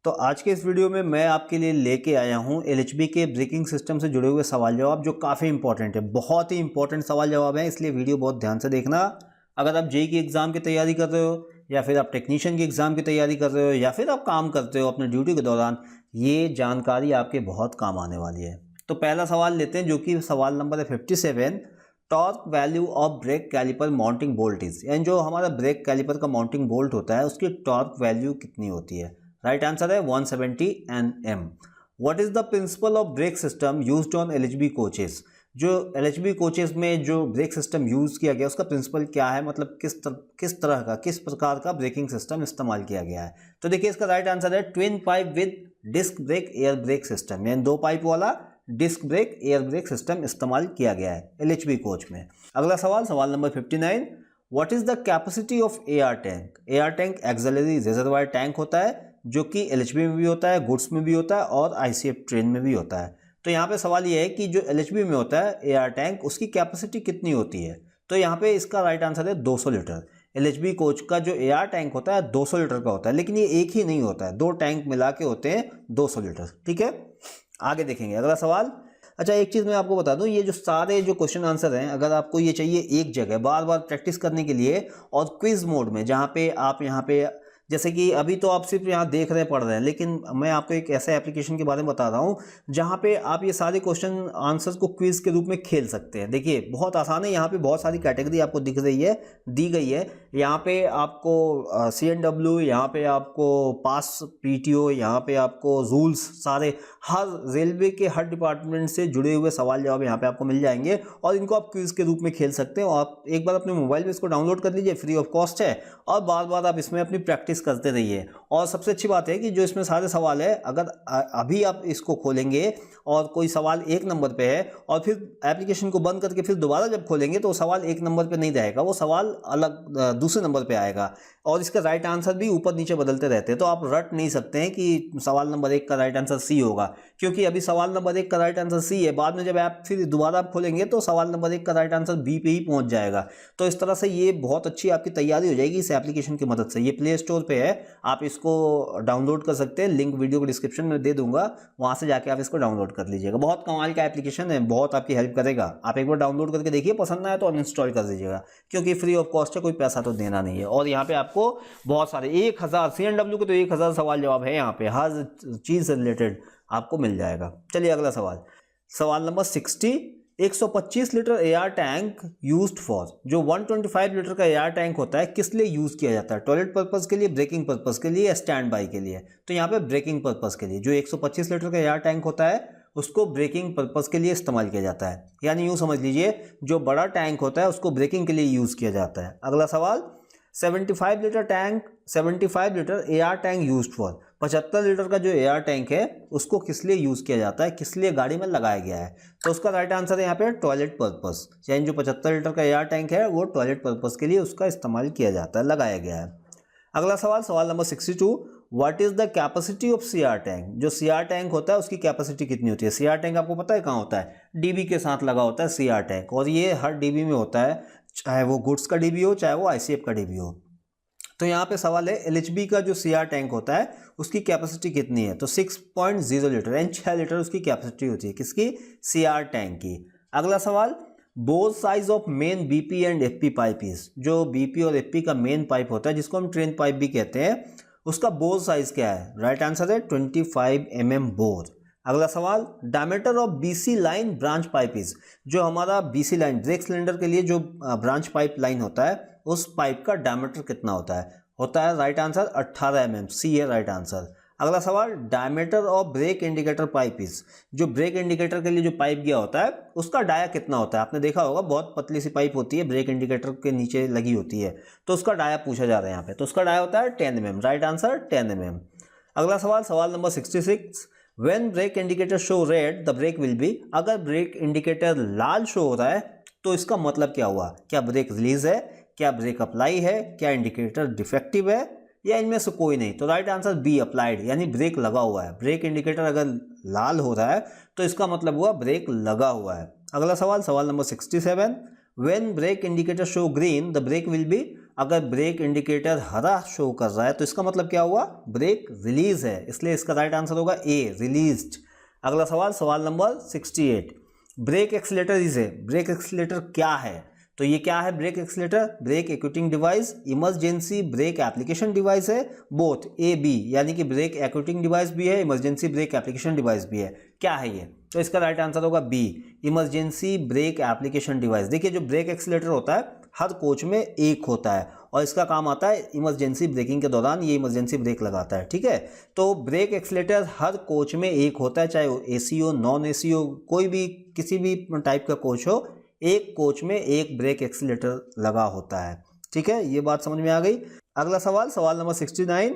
तो आज के इस वीडियो में मैं आपके लिए लेके आया हूँ एलएचबी के ब्रेकिंग सिस्टम से जुड़े हुए सवाल जवाब जो काफ़ी इंपॉर्टेंट है। बहुत ही इंपॉर्टेंट सवाल जवाब है, इसलिए वीडियो बहुत ध्यान से देखना। अगर आप जेईई की एग्ज़ाम की तैयारी कर रहे हो या फिर आप टेक्नीशियन की एग्ज़ाम की तैयारी कर रहे हो या फिर आप काम करते हो अपने ड्यूटी के दौरान, ये जानकारी आपके बहुत काम आने वाली है। तो पहला सवाल लेते हैं जो कि सवाल नंबर है 57। Torque value of brake caliper mounting bolt is, यानी जो हमारा ब्रेक कैलिपर का माउंटिंग बोल्ट होता है उसकी टॉर्क वैल्यू कितनी होती है। राइट आंसर है 170 Nm। What is the principle of brake system used on LHB coaches. जो एलएचबी कोचेस में जो ब्रेक सिस्टम यूज किया गया उसका प्रिंसिपल क्या है, मतलब किस प्रकार का ब्रेकिंग सिस्टम इस्तेमाल किया गया है। तो देखिए इसका राइट आंसर है twin pipe with disc brake air brake system, यानी दो पाइप वाला disc brake air brake system इस्तेमाल किया गया है एलएचबी कोच में। अगला सवाल, सवाल number 59। What is the capacity of AR tank. AR tank axillary reservoir tank होता है जो कि एलएचबी में भी होता है, गुड्स में भी होता है और आईसीएफ ट्रेन में भी होता है। तो यहाँ पे सवाल ये है कि जो एलएचबी में होता है एआर टैंक उसकी कैपेसिटी कितनी होती है। तो यहाँ पे इसका राइट आंसर है 200 लीटर। एलएचबी कोच का जो एआर टैंक होता है 200 लीटर का होता है, लेकिन ये एक ही नहीं होता है, दो टैंक मिला के होते हैं 200 लीटर। ठीक है, आगे देखेंगे अगला सवाल। अच्छा, एक चीज़ मैं आपको बता दूं, ये जो सारे जो क्वेश्चन आंसर हैं अगर आपको ये चाहिए एक जगह बार बार प्रैक्टिस करने के लिए और क्विज मोड में, जहाँ पे आप यहाँ पे जैसे कि अभी तो आप सिर्फ यहाँ देख रहे हैं पढ़ रहे हैं, लेकिन मैं आपको एक ऐसे एप्लीकेशन के बारे में बता रहा हूँ जहाँ पे आप ये सारे क्वेश्चन आंसर्स को क्विज के रूप में खेल सकते हैं। देखिए बहुत आसान है, यहाँ पे बहुत सारी कैटेगरी आपको दिख रही है, दी गई है। यहाँ पे आपको CNW, यहाँ पे आपको पास PTO, यहाँ पे आपको रूल्स, सारे हर रेलवे के हर डिपार्टमेंट से जुड़े हुए सवाल जवाब यहाँ पे आपको मिल जाएंगे और इनको आप क्विज के रूप में खेल सकते हैं। और आप एक बार अपने मोबाइल में इसको डाउनलोड कर लीजिए, फ्री ऑफ कॉस्ट है, और बार बार आप इसमें अपनी प्रैक्टिस करते रहिए। और सबसे अच्छी बात है कि जो इसमें सारे सवाल है, अगर अभी आप इसको खोलेंगे और कोई सवाल 1 नंबर पे है और फिर एप्लीकेशन को बंद करके फिर दोबारा जब खोलेंगे तो सवाल 1 नंबर पे नहीं रहेगा, वो सवाल अलग दूसरे नंबर पे आएगा और इसका राइट आंसर भी ऊपर नीचे बदलते रहते हैं। तो आप रट नहीं सकते हैं कि सवाल नंबर 1 का राइट आंसर C होगा, क्योंकि अभी सवाल नंबर 1 का राइट आंसर C है, बाद में जब आप फिर दोबारा आप खोलेंगे तो सवाल नंबर 1 का राइट आंसर B पे ही पहुंच जाएगा। तो इस तरह से ये बहुत अच्छी आपकी तैयारी हो जाएगी इस एप्लीकेशन की मदद से। ये प्ले स्टोर पे है, आप इसको डाउनलोड कर सकते हैं, लिंक वीडियो को डिस्क्रिप्शन में दे दूंगा, वहां से जाके आप इसको डाउनलोड कर लीजिएगा। बहुत कमाल का एप्लीकेशन है, बहुत आपकी हेल्प करेगा। आप एक बार डाउनलोड करके देखिए, पसंद आए तो अनइंस्टॉल कर दीजिएगा, क्योंकि फ्री ऑफ कॉस्ट है, कोई पैसा तो देना नहीं है। और यहाँ पे आपको बहुत सारे 1000 CNW के तो 1000 सवाल जवाब है, यहाँ पे हर चीज से रिलेटेड आपको मिल जाएगा। चलिए अगला सवाल, सवाल number 60। 125 litre air tank used for, जो 125 लीटर का एयर टैंक होता है किस लिए यूज किया जाता है। टॉयलेट पर्पस के लिए, ब्रेकिंग पर्पस के लिए, स्टैंड बाई के लिए। तो यहाँ पे ब्रेकिंग पर्पस के लिए, जो 125 लीटर का एयर टैंक होता है उसको ब्रेकिंग पर्पस के लिए इस्तेमाल किया जाता है। यानी यूं समझ लीजिए जो बड़ा टैंक होता है उसको ब्रेकिंग के लिए यूज किया जाता है। अगला सवाल, 75 litre air tank used for, 75 litre का जो एयर टैंक है उसको किस लिए यूज किया जाता है, किस लिए गाड़ी में लगाया गया है। तो उसका राइट आंसर है यहाँ पे टॉयलेट पर्पस, यानी जो 75 लीटर का एयर टैंक है वो टॉयलेट पर्पस के लिए उसका इस्तेमाल किया जाता है, लगाया गया है। अगला सवाल, सवाल number 62। What is the capacity of CR tank. जो CR टैंक होता है उसकी कैपेसिटी कितनी होती है। CR टैंक आपको पता है कहाँ होता है, DB के साथ लगा होता है CR टैंक, और ये हर DB में होता है, चाहे वो गुड्स का DB हो चाहे वो ICF का DB हो। तो यहाँ पे सवाल है LHB का जो CR टैंक होता है उसकी कैपेसिटी कितनी है। तो 6.0 लीटर, यानी 6 लीटर उसकी कैपेसिटी होती है, किसकी, CR टैंक की। अगला सवाल, both size of main BP and FP pipe is, जो BP और FP का मेन पाइप होता है जिसको हम ट्रेन पाइप भी कहते हैं, उसका बोर साइज क्या है। राइट आंसर है 25 mm बोर। अगला सवाल, diameter of BC line branch pipe is, जो हमारा BC लाइन ब्रेक सिलेंडर के लिए जो ब्रांच पाइप लाइन होता है उस पाइप का डायमीटर कितना होता है राइट आंसर 18 mm, C है राइट आंसर। अगला सवाल, diameter of brake indicator pipe is, जो ब्रेक इंडिकेटर के लिए जो पाइप गया होता है उसका डाया कितना होता है। आपने देखा होगा बहुत पतली सी पाइप होती है, ब्रेक इंडिकेटर के नीचे लगी होती है, तो उसका डाया पूछा जा रहा है यहाँ पे, तो उसका डाया होता है 10 mm, राइट आंसर 10 mm। अगला सवाल, सवाल number 66। When brake indicator show red the brake will be, अगर ब्रेक इंडिकेटर लाल शो हो रहा है तो इसका मतलब क्या हुआ, क्या ब्रेक रिलीज है, क्या ब्रेक अप्लाई है, क्या इंडिकेटर डिफेक्टिव है, या इनमें से कोई नहीं। तो राइट आंसर B अप्लाइड, यानी ब्रेक लगा हुआ है। ब्रेक इंडिकेटर अगर लाल हो रहा है तो इसका मतलब हुआ ब्रेक लगा हुआ है। अगला सवाल, सवाल number 67। When brake indicator show green the brake will be अगर ब्रेक इंडिकेटर हरा शो कर रहा है तो इसका मतलब क्या हुआ, ब्रेक रिलीज है, इसलिए इसका राइट आंसर होगा ए, रिलीज्ड। अगला सवाल, सवाल number 68, brake accelerator is a, brake accelerator क्या है, तो ये क्या है brake accelerator, brake actuating device, emergency brake application device है, बोथ ए बी, यानी कि ब्रेक एक्यूटिंग डिवाइस भी है, इमरजेंसी ब्रेक एप्लीकेशन डिवाइस भी है, क्या है ये, तो इसका राइट आंसर होगा B, emergency brake application device. देखिए जो ब्रेक एक्सीलेटर होता है हर कोच में एक होता है और इसका काम आता है इमरजेंसी ब्रेकिंग के दौरान ये इमरजेंसी ब्रेक लगाता है, ठीक है। तो ब्रेक एक्सीलेटर हर कोच में एक होता है, चाहे वो एसी हो, नॉन एसी हो, कोई भी किसी भी टाइप का कोच हो, एक कोच में एक ब्रेक एक्सीलेटर लगा होता है, ठीक है, ये बात समझ में आ गई। अगला सवाल, सवाल number 69,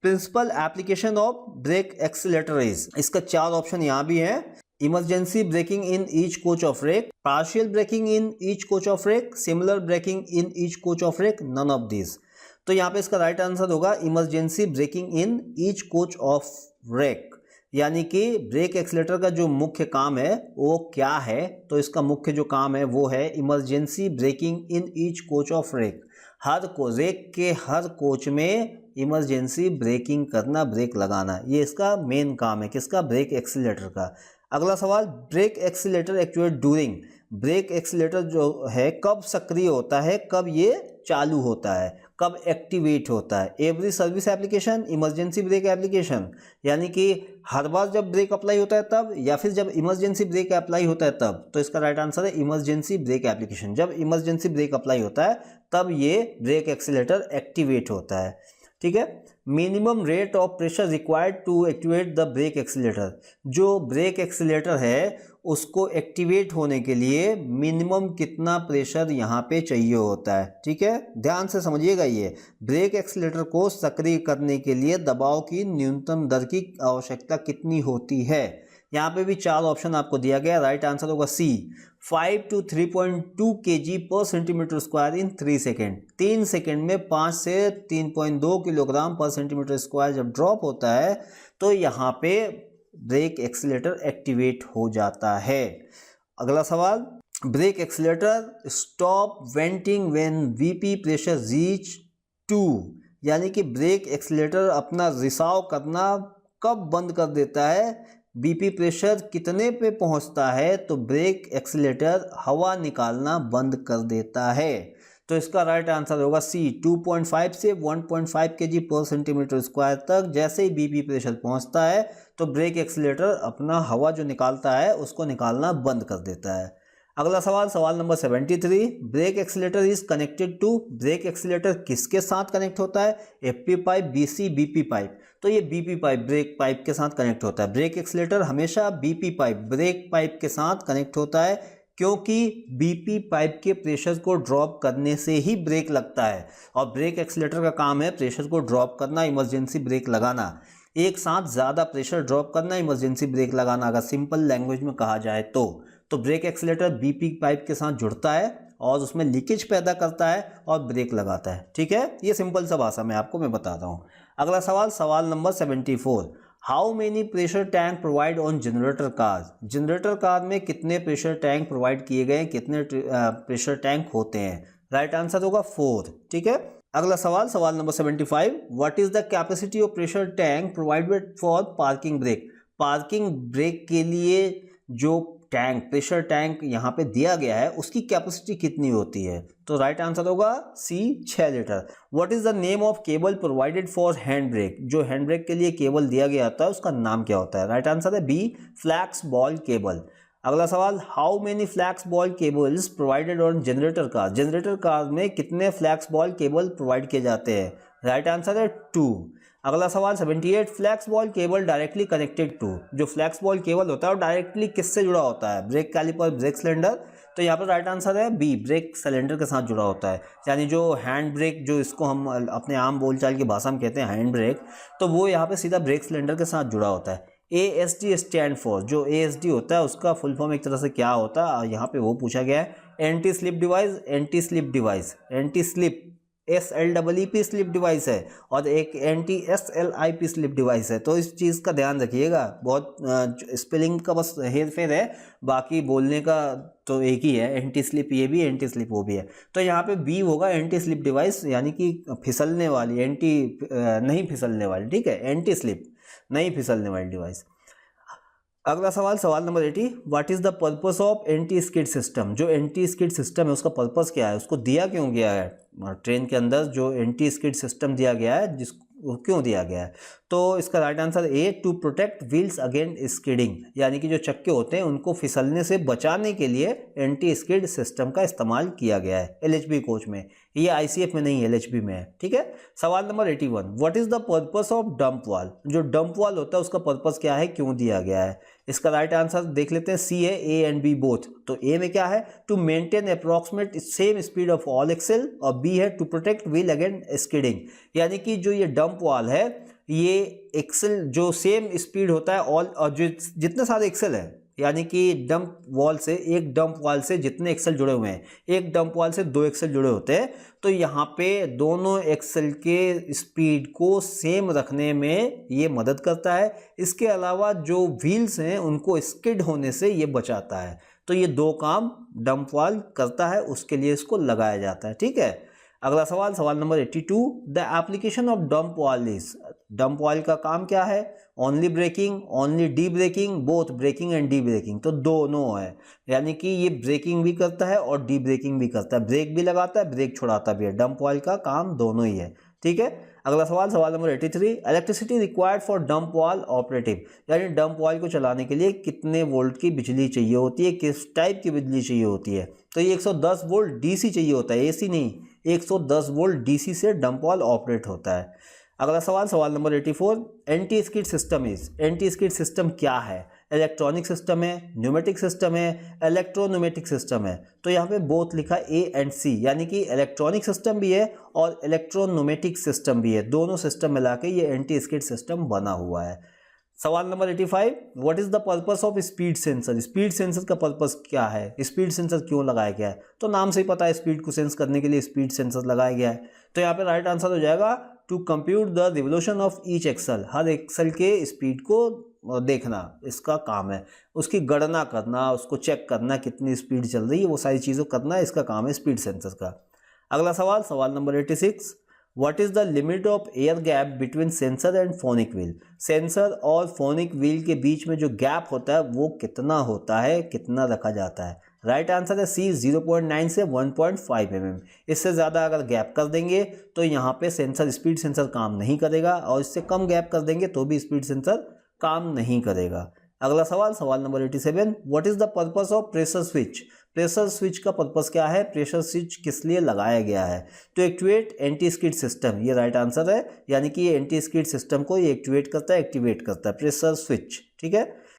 principal application of brake accelerator is, इसका 4 ऑप्शन यहाँ भी है, emergency braking in each coach of rake, partial braking in each coach of rake, similar braking in each coach of rake, none of this. तो यहाँ पे इसका right answer होगा emergency braking in each coach of rake, यानी कि break accelerator का जो मुख्य काम है वो क्या है, तो इसका मुख्य जो काम है वो है emergency braking in each coach of rake, हर रेक के हर कोच में इमरजेंसी ब्रेकिंग करना, ब्रेक लगाना, ये इसका मेन काम है, किसका, ब्रेक एक्सीलेटर का। अगला सवाल, brake accelerator actuate during, brake accelerator जो है कब सक्रिय होता है, कब ये चालू होता है, कब एक्टिवेट होता है, every service application, emergency brake application, यानी कि हर बार जब ब्रेक अप्लाई होता है तब, या फिर जब इमरजेंसी ब्रेक अप्लाई होता है तब, तो इसका राइट आंसर है इमरजेंसी ब्रेक एप्लीकेशन, जब इमरजेंसी ब्रेक अप्लाई होता है तब ये ब्रेक एक्सीलेटर एक्टिवेट होता है, ठीक है। Minimum rate of pressure required to activate the brake accelerator, जो ब्रेक एक्सीलेटर है उसको एक्टिवेट होने के लिए मिनिमम कितना प्रेशर यहाँ पे चाहिए होता है, ठीक है, ध्यान से समझिएगा। ये ब्रेक एक्सीलेटर को सक्रिय करने के लिए दबाव की न्यूनतम दर की आवश्यकता कितनी होती है, यहाँ पे भी 4 ऑप्शन आपको दिया गया, राइट आंसर होगा सी, 5 to 3.2 kg पर सेंटीमीटर स्क्वायर इन 3 सेकेंड, 3 सेकेंड में 5 से 3.2 किलोग्राम पर सेंटीमीटर स्क्वायर जब ड्रॉप होता है तो यहाँ पे ब्रेक एक्सीलेटर एक्टिवेट हो जाता है। अगला सवाल, brake accelerator stop venting when VP pressure reach 2, यानी कि ब्रेक एक्सीलेटर अपना रिसाव करना कब बंद कर देता है, बीपी प्रेशर कितने पे पहुंचता है तो ब्रेक एक्सीलेटर हवा निकालना बंद कर देता है, तो इसका राइट आंसर होगा सी, 2.5 से 1.5 kg पर सेंटीमीटर स्क्वायर तक जैसे ही बीपी प्रेशर पहुंचता है तो ब्रेक एक्सीलेटर अपना हवा जो निकालता है उसको निकालना बंद कर देता है। अगला सवाल, सवाल number 73, brake accelerator is connected to, brake accelerator किसके साथ कनेक्ट होता है, FP pipe, BC, BP pipe, तो ये बीपी पाइप ब्रेक पाइप के साथ कनेक्ट होता है। ब्रेक एक्सीलेटर हमेशा बीपी पाइप ब्रेक पाइप के साथ कनेक्ट होता है क्योंकि बीपी पाइप के प्रेशर को ड्रॉप करने से ही ब्रेक लगता है और ब्रेक एक्सीलेटर का काम है प्रेशर को ड्रॉप करना, इमरजेंसी ब्रेक लगाना, एक साथ ज़्यादा प्रेशर ड्रॉप करना, इमरजेंसी ब्रेक लगाना, अगर सिंपल लैंग्वेज में कहा जाए तो ब्रेक एक्सीलेटर बीपी पाइप के साथ जुड़ता है और उसमें लीकेज पैदा करता है और ब्रेक लगाता है, ठीक है, ये सिंपल सा भाषा में आपको मैं बताता हूँ। अगला सवाल, सवाल number 74, how many pressure tank provide on generator car, generator car में कितने प्रेशर टैंक प्रोवाइड किए गए हैं, कितने प्रेशर टैंक होते हैं, राइट आंसर होगा 4, ठीक है। अगला सवाल, सवाल number 75, what is the capacity of pressure tank provided for parking brake, parking brake के लिए जो टैंक प्रेशर टैंक यहाँ पे दिया गया है उसकी कैपेसिटी कितनी होती है, तो राइट आंसर होगा सी, 6 litre. What is the name of cable provided for hand brake, जो हैंड ब्रेक के लिए केबल दिया गया होता है उसका नाम क्या होता है, राइट आंसर है बी, फ्लैक्स बॉल केबल। अगला सवाल, how many flex ball cables provided on generator car, generator car में कितने फ्लैक्स बॉल केबल प्रोवाइड किए जाते हैं, राइट आंसर है 2। अगला सवाल 78, flex ball cable directly connected to, जो फ्लैक्स बॉल केबल होता है वो डायरेक्टली किससे जुड़ा होता है, ब्रेक कैलिपर, ब्रेक सिलेंडर, तो यहाँ पर राइट आंसर है बी, ब्रेक सिलेंडर के साथ जुड़ा होता है, यानी जो हैंड ब्रेक जो इसको हम अपने आम बोलचाल की भाषा में कहते हैं हैंड ब्रेक, तो वो यहाँ पे सीधा ब्रेक सिलेंडर के साथ जुड़ा होता है। ASD स्टैंड फॉर, जो ASD होता है उसका फुल फॉर्म एक तरह से क्या होता है यहाँ पे वो पूछा गया है, anti slip device, anti slip device, anti slip SLEEP slip device है और एक NTSLIP स्लिप डिवाइस है। तो इस चीज़ का ध्यान रखिएगा, बहुत स्पेलिंग का बस हेर फेर है, बाकी बोलने का तो एक ही है। एंटी स्लिप ये भी है, एंटी स्लिप वो भी है। तो यहाँ पे बी होगा एंटी स्लिप डिवाइस, यानी कि फिसलने वाली, नहीं फिसलने वाली, ठीक है, एंटी स्लिप नहीं फिसलने वाली डिवाइस। अगला सवाल, सवाल number 80, what is the purpose of anti skid system. जो एंटी स्किड सिस्टम है उसका पर्पस क्या है, उसको दिया क्यों गया है ट्रेन के अंदर, जो एंटी स्किड सिस्टम दिया गया है क्यों दिया गया है। तो इसका right answer A, to protect wheels against skidding, यानी कि जो चक्के होते हैं उनको फिसलने से बचाने के लिए एंटी स्किड सिस्टम का इस्तेमाल किया गया है LHB कोच में। ये ICF में नहीं, LHB में है, ठीक है। सवाल number 81, what is the purpose of dump वाल। जो डंप वाल होता है उसका पर्पस क्या है, क्यों दिया गया है। इसका राइट आंसर देख लेते हैं, सी है, A एंड B बोथ। तो ए में क्या है, to maintain approximate same speed of all axle, और बी है to protect wheel against skidding, यानी कि जो ये डंप वाल है ये एक्सेल जो सेम स्पीड होता है ऑल, और जो जितने सारे एक्सेल है, यानी कि डंप वॉल से, एक डंप वाल से जितने एक्सेल जुड़े हुए हैं, एक डंप वाल से 2 एक्सेल जुड़े होते हैं, तो यहाँ पे दोनों एक्सेल के स्पीड को सेम रखने में ये मदद करता है। इसके अलावा जो व्हील्स हैं उनको स्किड होने से ये बचाता है। तो ये 2 काम डंप वाल करता है, उसके लिए इसको लगाया जाता है, ठीक है। अगला सवाल, सवाल number 82, the application of dump valve is. Dump valve का काम क्या है, only braking, only de braking, both braking and de braking. तो दोनों है, यानी कि ये ब्रेकिंग भी करता है और डी ब्रेकिंग भी करता है, ब्रेक भी लगाता है, ब्रेक छुड़ाता भी है। डंप वाल का काम दोनों ही है, ठीक है। अगला सवाल, सवाल number 83, electricity required for dump वाल ऑपरेटिव, यानी डंप वाल को चलाने के लिए कितने वोल्ट की बिजली चाहिए होती है, किस टाइप की बिजली चाहिए होती है। तो ये 110 वोल्ट DC चाहिए होता है, AC नहीं, 110 वोल्ट DC से डंप वाल ऑपरेट होता है। अगला सवाल, सवाल number 84, anti skid system is. Anti skid system क्या है, इलेक्ट्रॉनिक सिस्टम है, न्यूमेटिक सिस्टम है, इलेक्ट्रोन्यूमेटिक सिस्टम है। तो यहाँ पे बोथ लिखा A एंड C, यानी कि इलेक्ट्रॉनिक सिस्टम भी है और इलेक्ट्रोन्यूमेटिक सिस्टम भी है, दोनों सिस्टम मिला के ये एंटी स्किड सिस्टम बना हुआ है। सवाल number 85, what is the purpose of speed sensor. Speed sensor का पर्पस क्या है, स्पीड सेंसर क्यों लगाया गया है। तो नाम से ही पता है, स्पीड को सेंस करने के लिए स्पीड सेंसर लगाया गया है। तो यहाँ पे राइट आंसर हो जाएगा, to compute the revolution of each axle. हर एक्सल के स्पीड को देखना इसका काम है, उसकी गणना करना, उसको चेक करना कितनी स्पीड चल रही है, वो सारी चीज़ों करना इसका काम है स्पीड सेंसर का। अगला सवाल, सवाल number 86, what is the limit of air gap between sensor and phonic wheel. Sensor और फोनिक व्हील के बीच में जो गैप होता है वो कितना होता है, कितना रखा जाता है। राइट आंसर है C, 0.9 से 1.5 mm। इससे ज़्यादा अगर गैप कर देंगे तो यहाँ पे सेंसर, स्पीड सेंसर काम नहीं करेगा, और इससे कम गैप कर देंगे तो भी स्पीड सेंसर काम नहीं करेगा। अगला सवाल, सवाल number 87, what is the purpose of pressure switch. Pressure switch का पर्पस क्या है, प्रेशर स्विच किस लिए लगाया गया है। तो एक्टिवेट एंटी स्किड सिस्टम, ये राइट आंसर है, यानी कि ये एंटी स्किड सिस्टम को ये एक्टिवेट करता है, एक्टिवेट करता है प्रेशर स्विच, ठीक है।